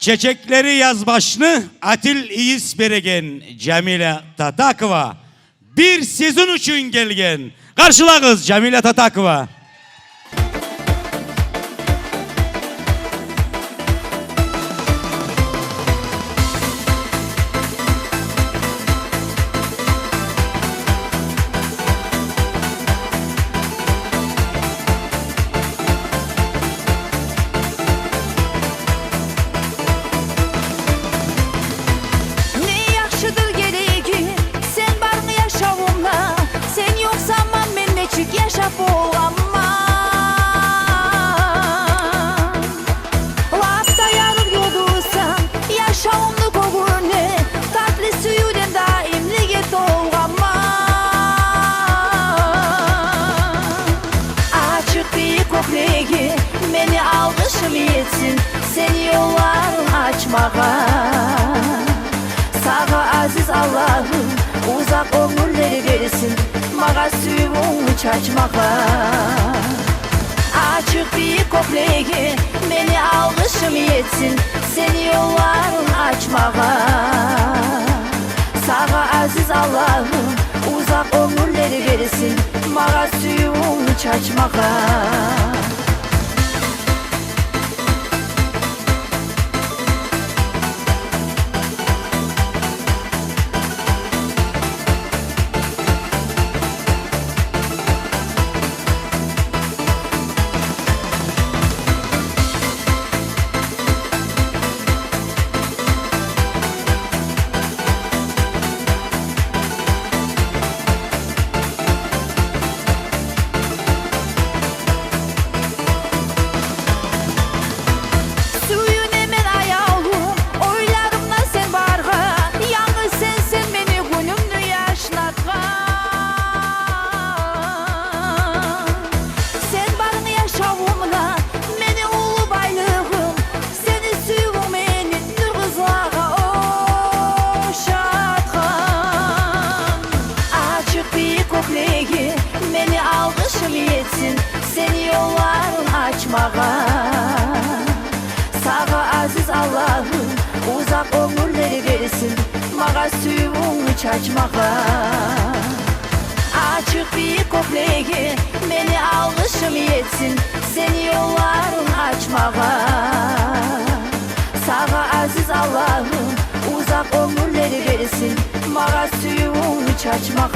Çiçekleri yazbaşını Atil İyiz beregen Cemile Tatakova bir sezon için gelgen. Karşılayınız Cemile Tatakova. Yaşap olamam. Lafta yarır yolduysam yaşamımda koğunu tatlı suyuden daimlige dolgamam. Açık bir koklegi beni algışım etsin, seni yollarım açmağa. Sağa aziz Allah'ım uzak ömürleri versin, mağa suyumu çaçmağa. Açık bir koklegi beni algışım etsin, seni yollarım açmağa. Sağa aziz Allah'ım uzak ömürleri versin, mağa suyumu çaçmağa. Beni algışım etsin, seni yollarım açmağa. Sağa aziz Allah'ım uzak ömürleri versin, mağa suyumu çaçmağa. Açık bir koklegi beni algışım etsin, seni yollarım açmağa. Sağa aziz Allah'ım uzak ömürleri versin, mağa suyumu çaçmağa.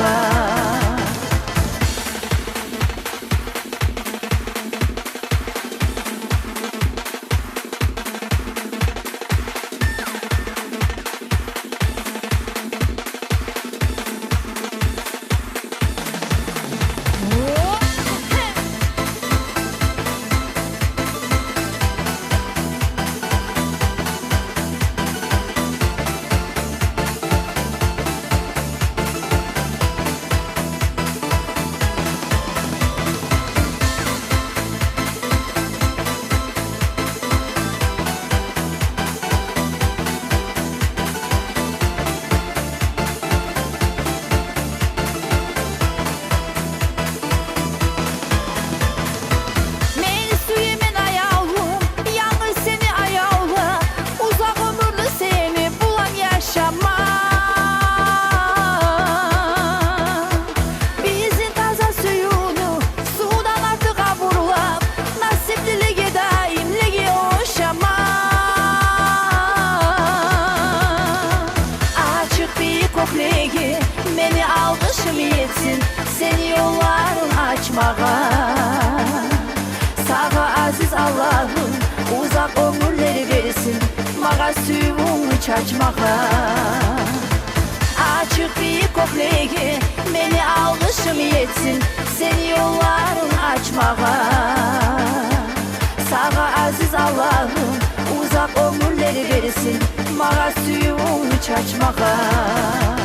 Beni algışım etsin, seni yollarım açmağa. Sağa aziz Allah'ım uzak ömürleri versin, mağa suyumu çaçmağa. Açık bir koklegi beni algışım etsin, seni yollarım açmağa. Sağa aziz Allah'ım uzak ömürleri versin, mağa suyumu çaçmağa.